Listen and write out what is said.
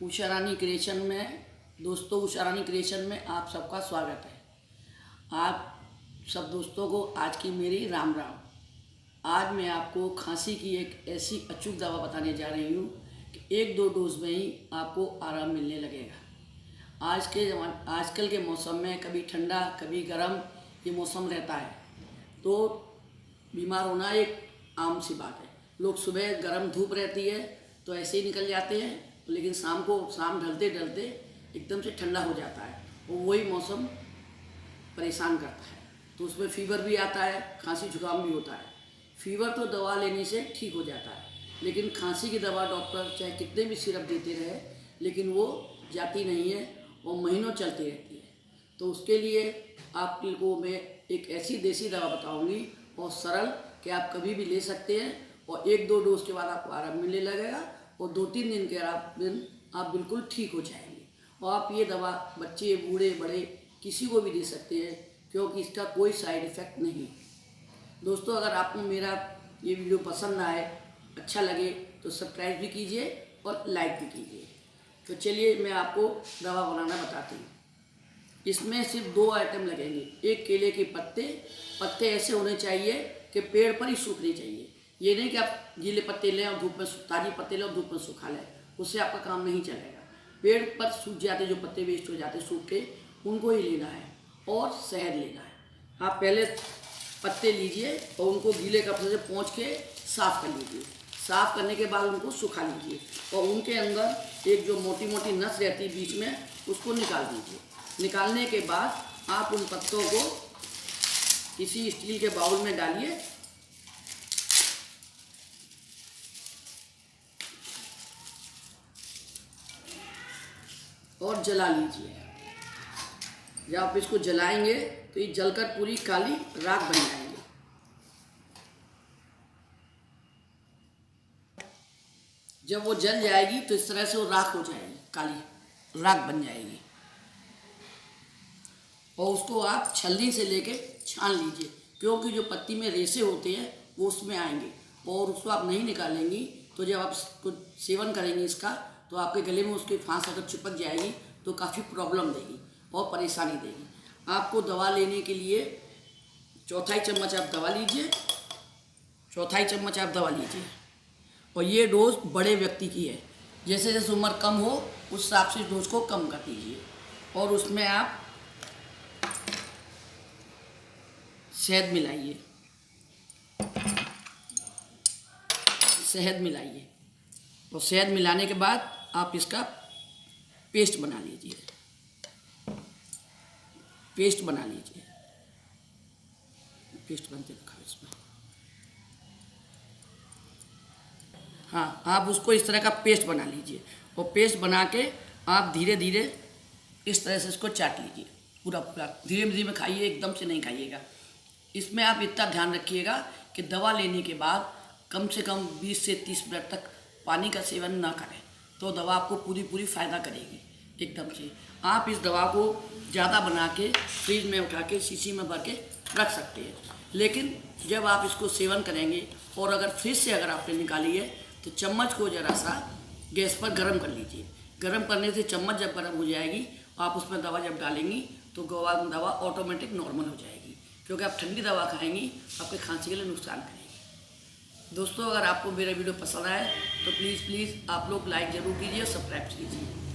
उषा रानी creation में दोस्तों, उषा रानी creation में आप सबका स्वागत है। आप सब दोस्तों को आज की मेरी राम राम। आज मैं आपको खांसी की एक ऐसी अचूक दवा बताने जा रही हूँ कि 1-2 डोज में ही आपको आराम मिलने लगेगा। आजकल के मौसम में कभी ठंडा कभी गर्म ये मौसम रहता है, तो बीमार होना एक आम सी बात है। लोग सुबह गर्म धूप रहती है तो ऐसे ही निकल जाते हैं, लेकिन शाम ढलते ढलते एकदम से ठंडा हो जाता है और वही मौसम परेशान करता है, तो उसमें फीवर भी आता है, खांसी जुकाम भी होता है। फीवर तो दवा लेने से ठीक हो जाता है, लेकिन खांसी की दवा डॉक्टर चाहे कितने भी सिरप देते रहे लेकिन वो जाती नहीं है और महीनों चलती रहती है। तो उसके लिए आपको मैं एक ऐसी देसी दवा बताऊंगी और सरल कि आप कभी भी ले सकते हैं और 1-2 डोज के बाद आपको आराम मिलने लगेगा और 2-3 दिन के आप बिल्कुल ठीक हो जाएंगे। और आप ये दवा बच्चे बूढ़े बड़े किसी को भी दे सकते हैं, क्योंकि इसका कोई साइड इफ़ेक्ट नहीं है। दोस्तों, अगर आपको मेरा ये वीडियो पसंद आए, अच्छा लगे तो सब्सक्राइब भी कीजिए और लाइक भी कीजिए। तो चलिए मैं आपको दवा बनाना बताती हूँ। इसमें सिर्फ 2 आइटम लगेंगे। एक केले के पत्ते ऐसे होने चाहिए कि पेड़ पर ही सूखने चाहिए। ये नहीं कि आप गीले पत्ते लें और धूप में ताज़े पत्ते लें और धूप में सुखा लें, उससे आपका काम नहीं चलेगा। पेड़ पर सूख जाते जो पत्ते वेस्ट हो जाते सूख के, उनको ही लेना है और शहद लेना है। आप पहले पत्ते लीजिए और उनको गीले कपड़े से पोंछ के साफ़ कर लीजिए। साफ़ करने के बाद उनको सुखा लीजिए और उनके अंदर एक जो मोटी मोटी नस रहती है बीच में, उसको निकाल दीजिए। निकालने के बाद आप उन पत्तों को किसी स्टील के बाउल में डालिए और जला लीजिए। जब आप इसको जलाएंगे तो ये जलकर पूरी काली राख बन जाएंगे। जब वो जल जाएगी तो इस तरह से वो राख हो जाएगी, काली राख बन जाएगी। और उसको आप छलनी से लेके छान लीजिए, क्योंकि जो पत्ती में रेशे होते हैं वो उसमें आएंगे और उसको आप नहीं निकालेंगी तो जब आप इसको सेवन करेंगे इसका, तो आपके गले में उसकी फांस अगर चिपक जाएगी तो काफ़ी प्रॉब्लम देगी और परेशानी देगी। आपको दवा लेने के लिए चौथाई चम्मच आप दवा लीजिए, और ये डोज बड़े व्यक्ति की है। जैसे जैसे उम्र कम हो उस हिसाब से डोज को कम कर दीजिए। और उसमें आप शहद मिलाइए और शहद मिलाने के बाद आप इसका पेस्ट बना लीजिए। पेस्ट बनते रखा इसमें। हाँ, आप उसको इस तरह का पेस्ट बना लीजिए और पेस्ट बना के आप धीरे धीरे इस तरह से इसको चाट लीजिए। पूरा धीरे धीरे खाइए, एकदम से नहीं खाइएगा। इसमें आप इतना ध्यान रखिएगा कि दवा लेने के बाद कम से कम 20 से 30 मिनट तक पानी का सेवन ना करें, तो दवा आपको पूरी फ़ायदा करेगी एकदम से। आप इस दवा को ज़्यादा बना के फ्रिज में उठा के शीशी में भर के रख सकते हैं, लेकिन जब आप इसको सेवन करेंगे और अगर फ्रिज से आपने निकाली है तो चम्मच को ज़रा सा गैस पर गर्म कर लीजिए। गर्म करने से चम्मच जब गर्म हो जाएगी, आप उसमें दवा जब डालेंगी तो दवा ऑटोमेटिक नॉर्मल हो जाएगी, क्योंकि आप ठंडी दवा खाएंगी आपके खांसी के लिए नुकसान करेगी। दोस्तों, अगर आपको मेरा वीडियो पसंद आए तो प्लीज़ आप लोग लाइक ज़रूर कीजिए और सब्सक्राइब कीजिए।